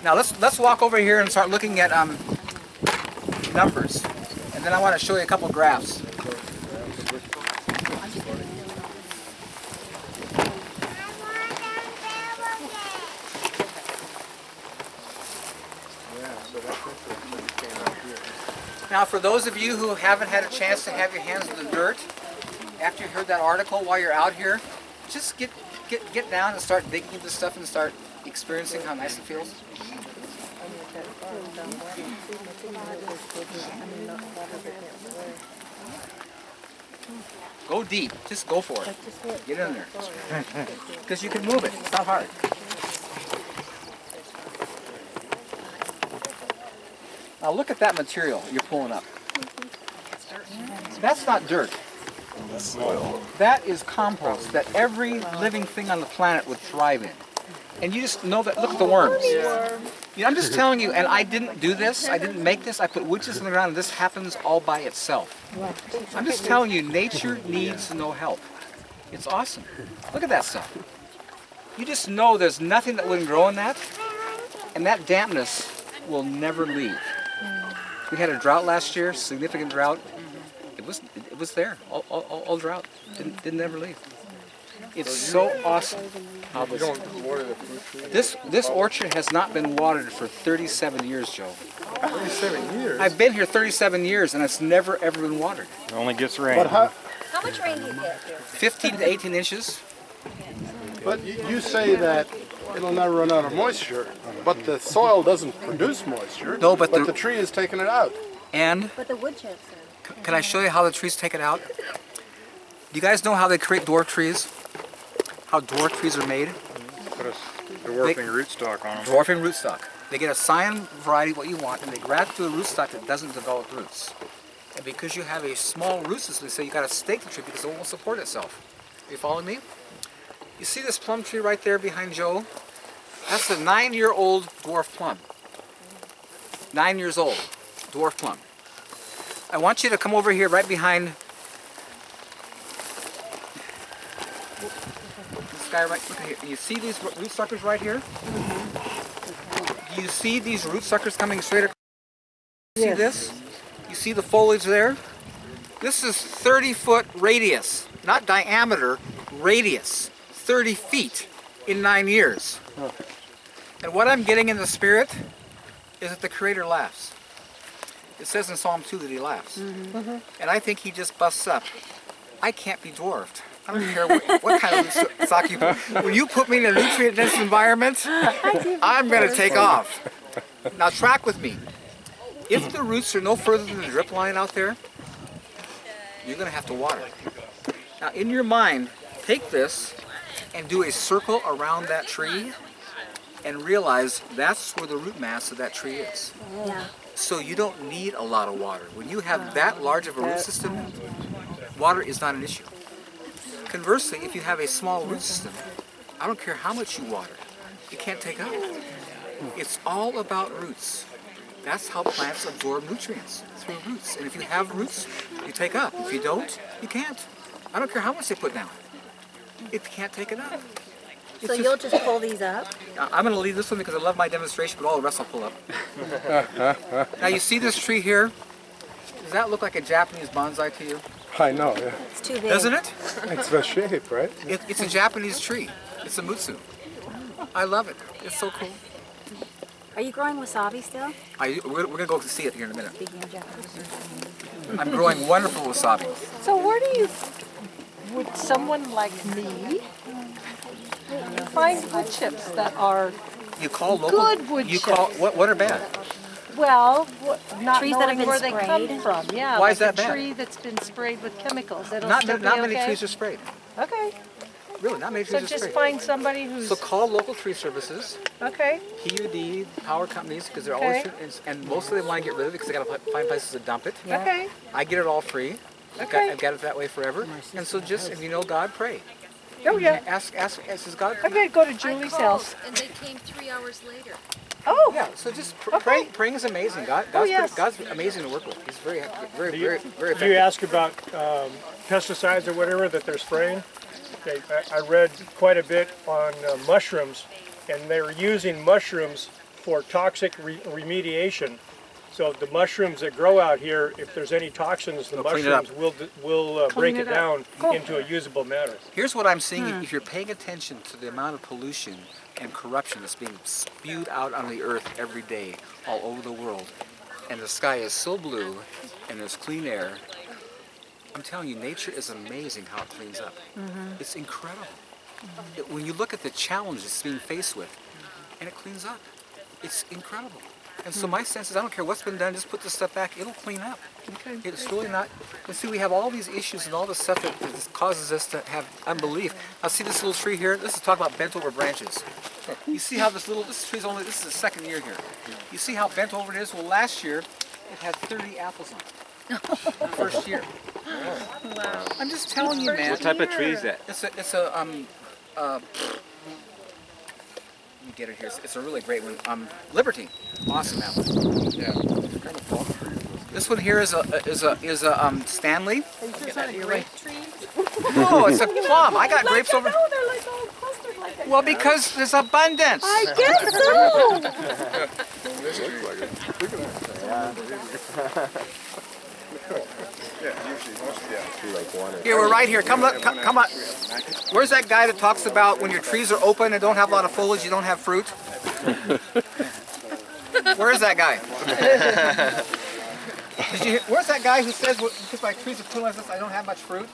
Now let's walk over here and start looking at numbers, and then I want to show you a couple graphs. Now, for those of you who haven't had a chance to have your hands in the dirt, after you heard that article while you're out here, just get down and start digging into stuff and start experiencing how nice it feels. Go deep. Just go for it. Get in there. Because you can move it. It's not hard. Now look at that material you're pulling up. That's not dirt. That is compost that every living thing on the planet would thrive in. And you just know that, look at the worms. You know, I'm just telling you, and I didn't do this, I didn't make this, I put woodchips in the ground and this happens all by itself. I'm just telling you, nature needs no help. It's awesome. Look at that stuff. You just know there's nothing that wouldn't grow in that, and that dampness will never leave. We had a drought last year, significant drought. It was there, all drought. Didn't ever leave. It's so awesome how this orchard has not been watered for 37 years, Joe. 37 years? I've been here 37 years and it's never ever been watered. It only gets rain. But how much rain do you get here? 15 to 18 inches. But you say that it'll never run out of moisture, but the soil doesn't produce moisture. No, but the tree is taking it out. And But the wood chips are. can I show you how the trees take it out? Do you guys know how they create dwarf trees? How dwarf trees are made? Put a dwarfing rootstock on them. Dwarfing rootstock. They get a cyan variety, what you want, and they graft to a rootstock that doesn't develop roots. And because you have a small root system, they say you got to stake the tree because it won't support itself. Are you following me? You see this plum tree right there behind Joe? That's a 9-year-old dwarf plum. 9 years old, dwarf plum. I want you to come over here right behind this guy right, look at here. You see these root suckers right here? You see these root suckers coming straight across? See this? You see the foliage there? This is 30-foot radius, not diameter, radius. 30 feet in 9 years. And what I'm getting in the spirit is that the Creator laughs. It says in Psalm 2 that He laughs. And I think He just busts up. I can't be dwarfed. I don't care what kind of stock you put. When you put me in a nutrient-dense environment, I'm going to take off. Now track with me. If the roots are no further than the drip line out there, you're going to have to water. Now in your mind, take this and do a circle around that tree and realize that's where the root mass of that tree is. Yeah. So you don't need a lot of water. When you have that large of a root system, water is not an issue. Conversely, if you have a small root system, I don't care how much you water, it can't take up. It's all about roots. That's how plants absorb nutrients, through roots. And if you have roots, you take up. If you don't, you can't. I don't care how much they put down. It can't take it up. So you'll just pull these up? I'm going to leave this one because I love my demonstration, but all the rest I'll pull up. Now you see this tree here? Does that look like a Japanese bonsai to you? I know, yeah. It's too big. Doesn't it? It's the shape, right? It's a Japanese tree. It's a mutsu. I love it. It's so cool. Are you growing wasabi still? We're going to go see it here in a minute. Speaking of Japanese. I'm growing wonderful wasabi. So where do you, would someone like me find wood chips that are You call local? good wood You chips? call what are bad? Well, not Trees that have knowing been where they sprayed? come from. Yeah, Why like is that a bad? tree that's been sprayed with chemicals. It'll Not still be many okay? trees are sprayed. Okay, Really, not many so trees are just sprayed. find somebody who's, So call local tree services, okay, PUD, power companies, because they're Okay. always, and most of them want to get rid of it because they got to find places to dump it. okay. I get it all free. Okay. I've got it that way forever. And so just, if you know God, pray. Oh yeah, Ask, says God. I'm gonna go to Julie's house. And they came 3 hours later. Oh, Yeah, so just Okay. praying is amazing. God's yes. God's amazing to work with. He's very Do you effective. ask about pesticides or whatever that they're spraying? Okay, I read quite a bit on mushrooms, and they're using mushrooms for toxic remediation. So the mushrooms that grow out here, if there's any toxins, the They'll clean it up. mushrooms will break it down into a usable matter. Here's what I'm seeing. If you're paying attention to the amount of pollution and corruption that's being spewed out on the earth every day all over the world, and the sky is so blue and there's clean air, I'm telling you, nature is amazing how it cleans up. It's incredible. When you look at the challenge it's being faced with, and it cleans up, it's incredible. And so my sense is, I don't care what's been done, just put this stuff back, it'll clean up. It's really not, and see, we have all these issues and all this stuff that causes us to have unbelief. Now see this little tree here, this is talking about bent over branches. You see how this tree's only, this is the second year here. You see how bent over it is? Well, last year, it had 30 apples on it. First year. Wow. I'm just telling you, man. What type of tree is that? It's a let me get it here. It's a really great one. Liberty. Awesome apple. Yeah. This one here is a Stanley. Is that a grape tree? No, it's a plum. I got grapes over. No, they're like all clustered like that. Well, because there's abundance. I guess so. Here, we're right here. Come on. Where's that guy that talks about when your trees are open and don't have a lot of foliage, you don't have fruit? Where is that guy? Where's that guy who says, because my trees are cool like this, I don't have much fruit?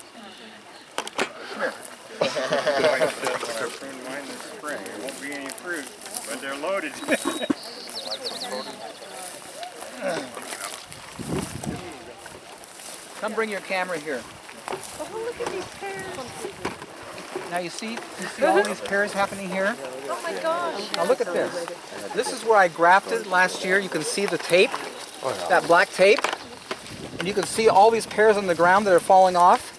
Come here. I pruned mine this spring. There won't be any fruit, but they're loaded. Come bring your camera here. Oh, look at these pears. Now you see all these pears happening here? Oh my gosh. Now look at this. This is where I grafted last year. You can see the tape, that black tape. And you can see all these pears on the ground that are falling off.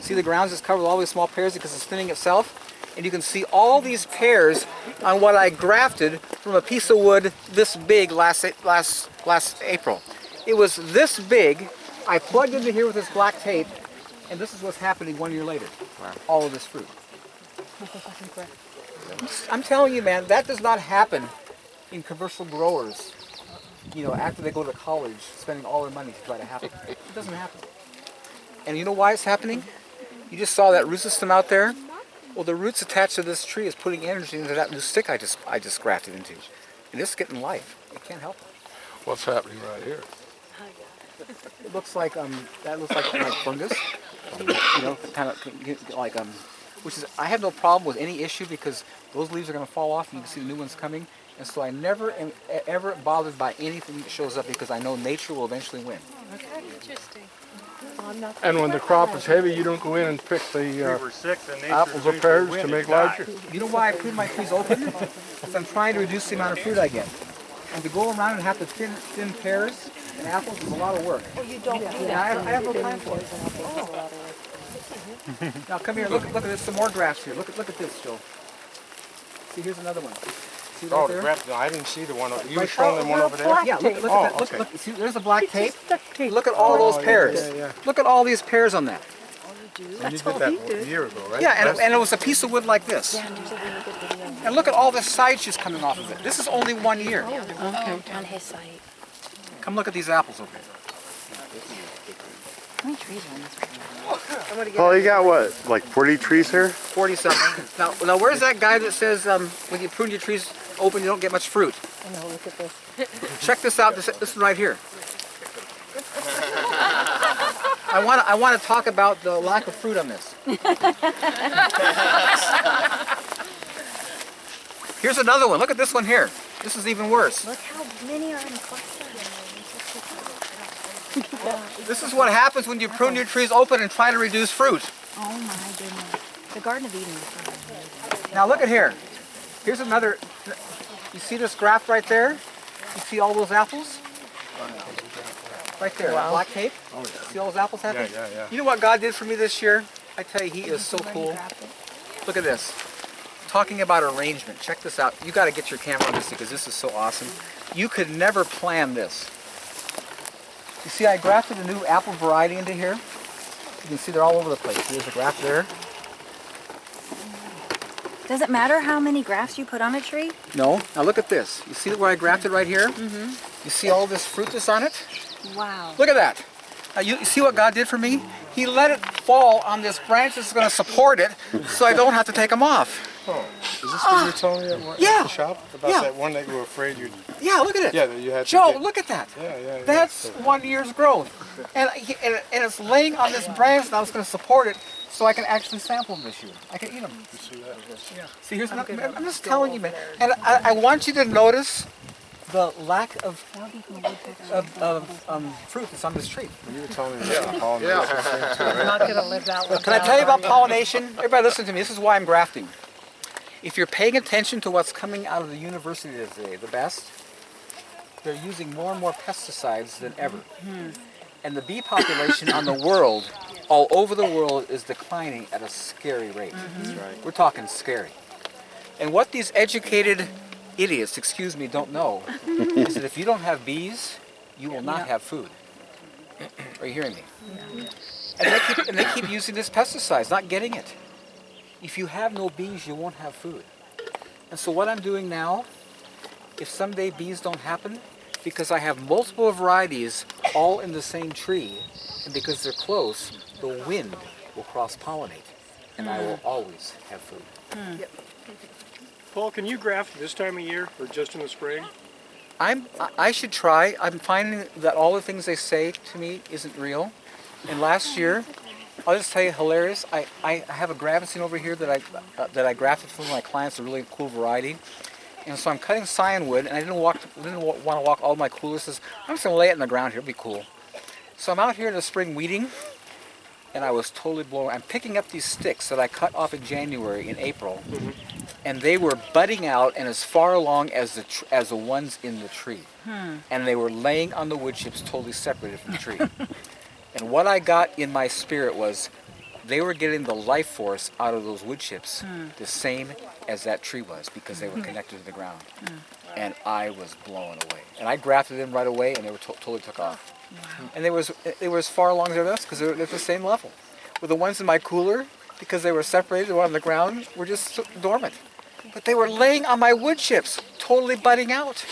See the ground's just covered with all these small pears because it's thinning itself. And you can see all these pears on what I grafted from a piece of wood this big last April. It was this big. I plugged into here with this black tape, and this is what's happening 1 year later. Wow. All of this fruit. I'm telling you, man, that does not happen in commercial growers, you know, after they go to college, spending all their money to try to happen. It doesn't happen. And you know why it's happening? You just saw that root system out there? Well, the roots attached to this tree is putting energy into that new stick I just grafted into. And it's getting life. It can't help it. What's happening right here? It looks like that looks like fungus, you know, kind of like which is, I have no problem with any issue because those leaves are going to fall off and you can see the new ones coming, and so I never am ever bothered by anything that shows up because I know nature will eventually win. Okay, interesting. And when the crop is heavy, you don't go in and pick We the were sick, the nature apples or usually pears win to and make die. larger. You know why I prune my trees open? Because I'm trying to reduce the amount of fruit I get, and to go around and have to thin pears and apples is a lot of work. Oh, you don't do Yeah, that. I have no time for it. Now come here, look at this, some more grafts here. Look at this, Joe. See, here's another one. See right Oh, there? the graft, no, I didn't see the one. You were Right. showing them one over there? Yeah, look at that. okay. Look, see, there's a black tape. Look at all those pears. yeah. Look at all these pears on that. And you did that a year ago, right? Yeah, and it was a piece of wood like this. And look at all the side shoots coming off of it. This is only 1 year. On his site. Come look at these apples over here. How many trees are on this one? Paul, you got what, like 40 trees here? 40 something. Now where's that guy that says when you prune your trees open you don't get much fruit? I know, look at this. Check this out. This is right here. I want to talk about the lack of fruit on this. Here's another one. Look at this one here. This is even worse. Look how many are in a cluster. This is what happens when you prune your trees open and try to reduce fruit. Oh my goodness. The Garden of Eden. Now look at here. Here's another. You see this graft right there? You see all those apples? Right there, that black tape. See all those apples happening? Yeah. You know what God did for me this year? I tell you, He is so cool. Look at this. Talking about arrangement. Check this out. You got to get your camera on this because this is so awesome. You could never plan this. You see, I grafted a new apple variety into here. You can see they're all over the place. There's a graft there. Does it matter how many grafts you put on a tree? No. Now look at this. You see where I grafted right here? Mm-hmm. You see all this fruit that's on it? Wow. Look at that. Now you see what God did for me? He let it fall on this branch that's going to support it so I don't have to take them off. Oh, is this what you were telling me at yeah. the shop? About Yeah. that one that you were afraid you'd... Yeah, look at it. Yeah, that you had to Joe, get... look at that. Yeah. That's 1 year's growth. And it's laying on this branch now it's going to support it so I can actually sample them this year. I can eat them. You see that? Yeah. See, here's I'm just telling you, man. And I want you to notice the lack of fruit that's on this tree. You were telling me about pollination thing too, right? Not gonna live that one. Can I tell you about pollination? Everybody listen to me. This is why I'm grafting. If you're paying attention to what's coming out of the university today, the best, they're using more and more pesticides than ever. And the bee population on the world, all over the world, is declining at a scary rate. That's right. We're talking scary. And what these educated idiots, excuse me, don't know is that if you don't have bees, you will not have food. Are you hearing me? And they keep using this pesticides, not getting it. If you have no bees, you won't have food. And so what I'm doing now, if someday bees don't happen, because I have multiple varieties all in the same tree, and because they're close, the wind will cross-pollinate, and I will always have food. Paul, can you graft this time of year or just in the spring? I should try. I'm finding that all the things they say to me isn't real. And last year, I'll just tell you, hilarious. I have a gravacine over here that I grafted for my clients, a really cool variety. And so I'm cutting cyanwood, and I didn't want to walk all my coolest. I'm just going to lay it in the ground here. It'll be cool. So I'm out here in the spring weeding, and I was totally blown. I'm picking up these sticks that I cut off in January, in April, and they were budding out and as far along as the ones in the tree. And they were laying on the wood chips, totally separated from the tree. And what I got in my spirit was they were getting the life force out of those wood chips the same as that tree was, because they were connected to the ground. And I was blown away. And I grafted them right away, and they were totally took off. And they were as far along as us because they're at the same level. With the ones in my cooler, because they were separated, the one on the ground, were just dormant. But they were laying on my wood chips, totally budding out,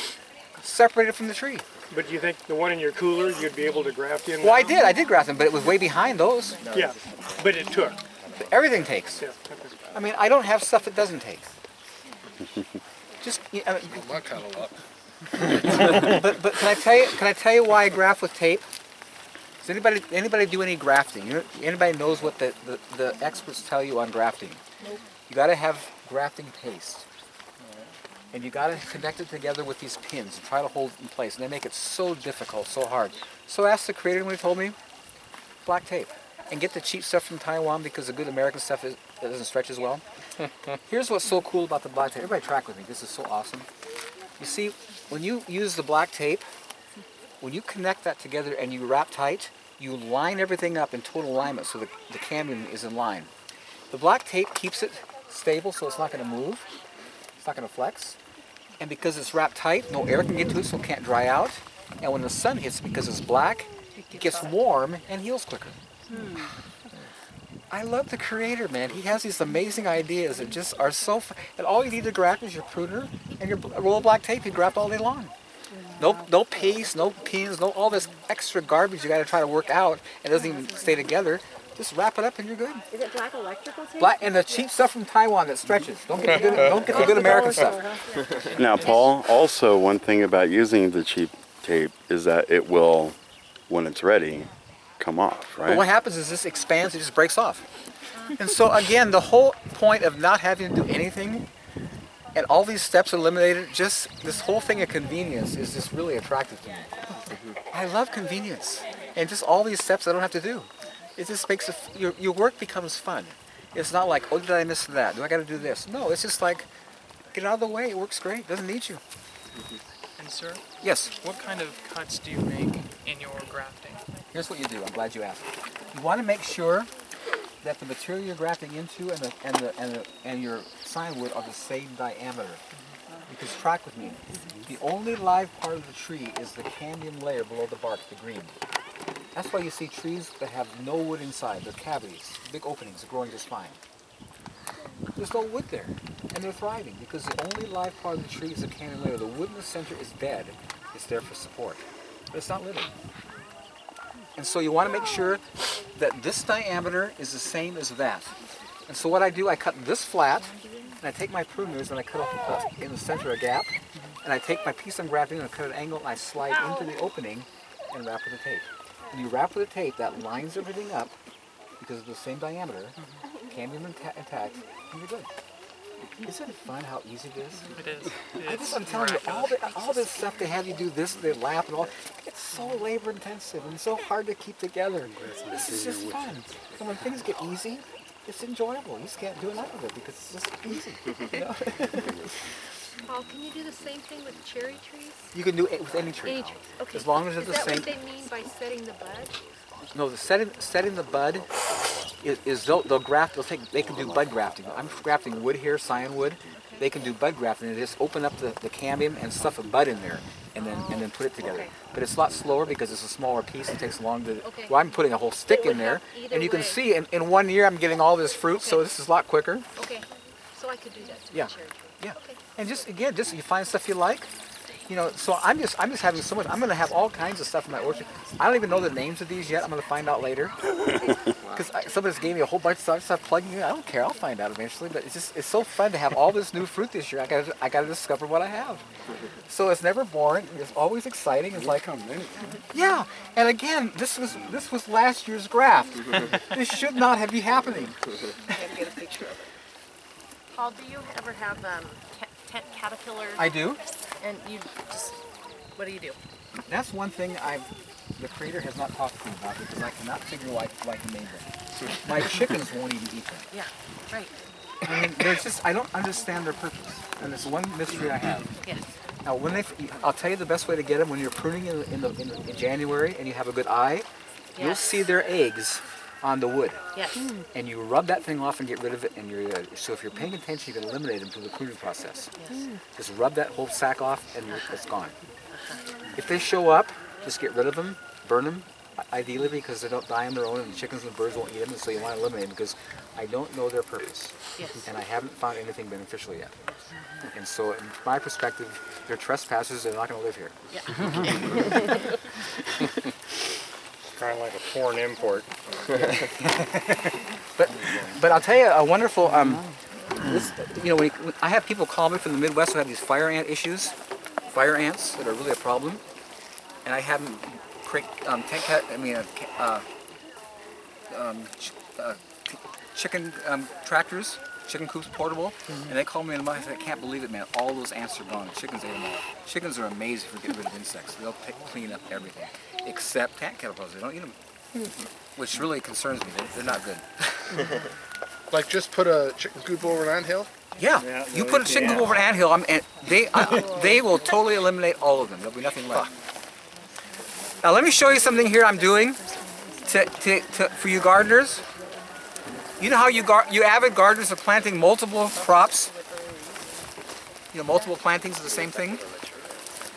separated from the tree. But do you think the one in your cooler you'd be able to graft in? Well, I did graft them, but it was way behind those. Yeah, but it took. Everything takes. Yeah. I mean, I don't have stuff that doesn't take. Just, My kind of luck. but can I tell you why I graft with tape? Does anybody do any grafting? Anybody knows what the experts tell you on grafting? Nope. You got to have grafting paste. And you got to connect it together with these pins and try to hold it in place. And they make it so difficult, so hard. So I asked the creator when he told me, black tape. And get the cheap stuff from Taiwan, because the good American stuff doesn't stretch as well. Here's what's so cool about the black tape. Everybody track with me. This is so awesome. You see, when you use the black tape, when you connect that together and you wrap tight, you line everything up in total alignment so the cambium is in line. The black tape keeps it stable, so it's not going to move. It's not going to flex. And because it's wrapped tight, no air can get to it, so it can't dry out. And when the sun hits, because it's black, it gets warm and heals quicker. I love the creator, man. He has these amazing ideas that just are so fun. And all you need to graft is your pruner and your roll of black tape. You graft all day long. No paste, no pins, no all this extra garbage you got to try to work out. It doesn't even stay together. Just wrap it up and you're good. Is it black electrical tape? Black, and the cheap stuff from Taiwan that stretches. Don't get the good American stuff. Now, Paul, also one thing about using the cheap tape is that it will, when it's ready, come off, right? But what happens is this expands, it just breaks off. And so again, the whole point of not having to do anything and all these steps eliminated, just this whole thing of convenience is just really attractive to me. I love convenience. And just all these steps I don't have to do. It just makes your work becomes fun. It's not like, oh, did I miss that? Do I got to do this? No, it's just like, get out of the way. It works great. It doesn't need you. And sir, Yes. what kind of cuts do you make in your grafting? Here's what you do. I'm glad you asked. You want to make sure that the material you're grafting into and your signwood are the same diameter. Because track with me. The only live part of the tree is the cambium layer below the bark, the green. That's why you see trees that have no wood inside. They're cavities, big openings, growing just fine. there's no wood there. And they're thriving because the only live part of the tree is the canyon layer. The wood in the center is dead. It's there for support. But it's not living. And so you want to make sure that this diameter is the same as that. And so what I do, I cut this flat, and I take my pruners and I cut off in the center a gap, and I take my piece I'm grafting and I cut an angle and I slide into the opening and wrap with the tape. When you wrap with the tape, that lines everything up because of the same diameter, can be intact, and you're good. Isn't it fun how easy it is? It is. I'm telling you, all this stuff they have you do this, they laugh and all, it's so labor intensive and so hard to keep together. This is just fun. And when things get easy, it's enjoyable. You just can't do enough of it because it's just easy. You know? Paul, can you do the same thing with cherry trees? You can do it with any tree. Any trees, okay. As long as it's is the same. Is that what they mean by setting the bud? No, the setting the bud is they'll graft. They can do bud grafting. I'm grafting wood here, cyan wood. They can do bud grafting. They just open up the cambium and stuff a bud in there, and then put it together. Okay. But it's a lot slower because it's a smaller piece. It takes long to. Okay. Well, I'm putting a whole stick would in there, help either and you can way. see in 1 year I'm getting all this fruit. So this is a lot quicker. Okay, so I could do that to Yeah. the cherry tree. Yeah. Okay. And just again, just you find stuff you like. You know, so I'm just having so much. I'm going to have all kinds of stuff in my orchard. I don't even know the names of these yet. I'm going to find out later. Because somebody just gave me a whole bunch of stuff. Start plugging in. I don't care. I'll find out eventually. But it's so fun to have all this new fruit this year. I got to discover what I have. So it's never boring. It's always exciting. It's like, yeah. And again, this was last year's graft. This should not have been happening. Get a picture of it. Paul, do you ever have tent caterpillars? I do. And you just, what do you do? That's one thing the creator has not talked to me about because I cannot figure why he made them. My chickens won't even eat them. Yeah, right. I mean, I don't understand their purpose, and it's one mystery I have. Yes. Now, I'll tell you the best way to get them when you're pruning in January and you have a good eye. You'll Yes. see their eggs on the wood, Yes. and you rub that thing off and get rid of it, and you're good. So if you're paying attention, you can eliminate them through the pruning process. Yes. Just rub that whole sack off, and it's gone. If they show up, just get rid of them, burn them, ideally because they don't die on their own, and the chickens and birds won't eat them, and so you want to eliminate them because I don't know their purpose, Yes. and I haven't found anything beneficial yet. And so, from my perspective, they're trespassers. They're not going to live here. Kind of like a foreign import. But I'll tell you a wonderful. When I have people call me from the Midwest who have these fire ant issues, fire ants that are really a problem, and I have them create chicken tractors, chicken coops portable, and they call me in the month. I can't believe it, man. All those ants are gone. Chickens ate them all. Chickens are amazing for getting rid of insects. They'll clean up everything, except ant caterpillars. They don't eat them, which really concerns me. They're not good. Like just put a chicken coop over an anthill? Yeah, you put a chicken coop over an anthill, and they will totally eliminate all of them. There'll be nothing left. Now let me show you something here I'm doing for you gardeners. You know how you avid gardeners are planting multiple crops? You know, multiple plantings of the same thing?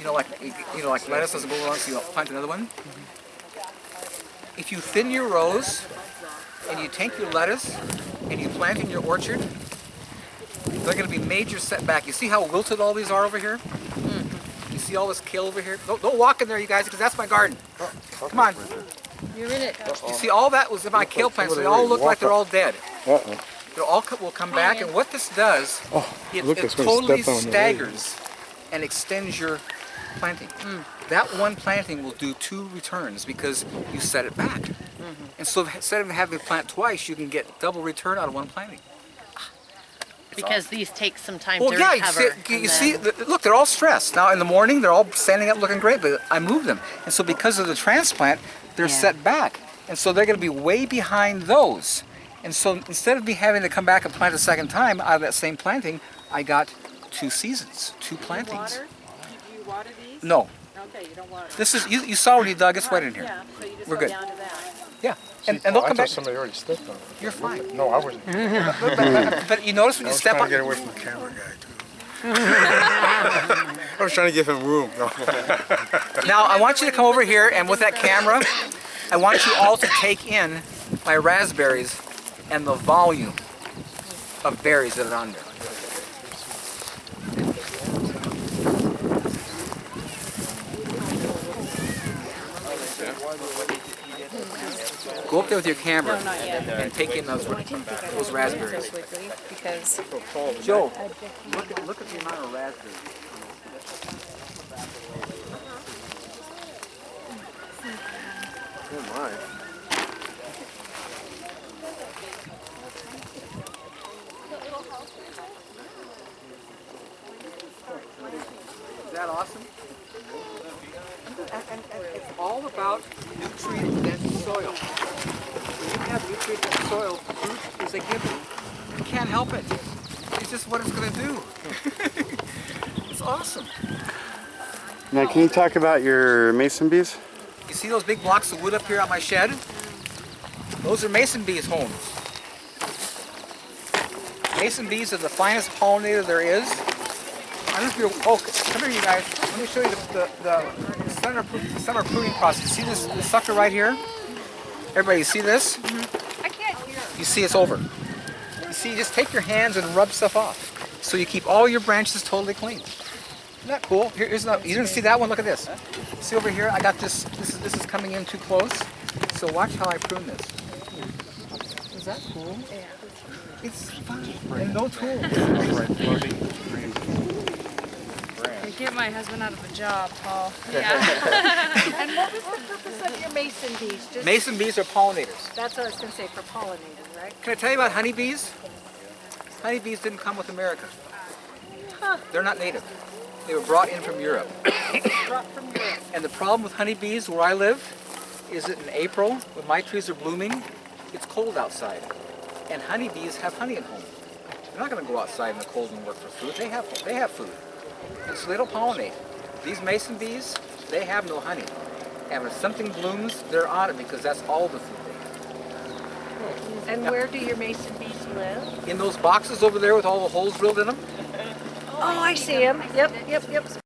Like lettuce doesn't go along, so you plant another one. If you thin your rows and you take your lettuce and you plant in your orchard, they're going to be major setback. You see how wilted all these are over here? You see all this kale over here? Don't walk in there, you guys, because that's my garden. Come on. You're in it. You see, all that was my kale plants. So they all look like they're all dead. They all will come back, and what this does, it totally staggers and extends your planting. That one planting will do 2 returns because you set it back. And so instead of having to plant twice, you can get double return out of one planting. Because these take some time Well, to yeah, recover. you see, look, they're all stressed. Now in the morning, they're all standing up looking great, but I moved them. And so because of the transplant, they're set back. And so they're going to be way behind those. And so instead of me having to come back and plant a second time out of that same planting, I got 2 seasons, 2 plantings. Do you water these? No. Okay, you don't water them. This is, you saw when you dug, it's wet in here. Yeah, so you just We're go good. down to that. Yeah. And they'll come I thought back. somebody already stepped on it. You're fine. No, I wasn't. But you notice when you step trying on. to get away from the camera guy too. I was trying to give him room. No. Now I want you to come over here, and with that camera, I want you all to take in my raspberries and the volume. of berries that are on there. Go up there with your camera and take in those raspberries. Because Joe, look at the amount of raspberries. Oh my. Is that awesome? And it's all about nutrient-dense soil. When you have nutrient-dense soil, fruit is a given. You can't help it. It's just what it's going to do. It's awesome. Now, can you talk about your mason bees? You see those big blocks of wood up here on my shed? Those are mason bees' homes. Mason bees are the finest pollinator there is. I don't know if you're, oh, come here you guys. Let me show you the summer pruning process. See this sucker right here? Everybody, you see this? I can't hear. You see it's over. You see, just take your hands and rub stuff off. So you keep all your branches totally clean. Isn't that cool? Here's you didn't see that one? Look at this. See over here? I got this. This is coming in too close. So watch how I prune this. Is that cool? Yeah. It's fun. And no tools. you get my husband out of a job, Paul. And what was the purpose of your mason bees? Just, Mason bees are pollinators. that's what I was going to say, for pollinating, right? Can I tell you about honeybees? Honeybees didn't come with America. They're not native. They were brought in from Europe. Brought from Europe. And the problem with honeybees where I live is that in April, when my trees are blooming, it's cold outside. And honeybees have honey at home. They're not going to go outside in the cold and work for food. They have food. And so they don't pollinate. These mason bees, they have no honey. And when something blooms, they're on it because that's all the food they have. And where do your mason bees live? In those boxes over there with all the holes drilled in them, Oh, I see them. Yep.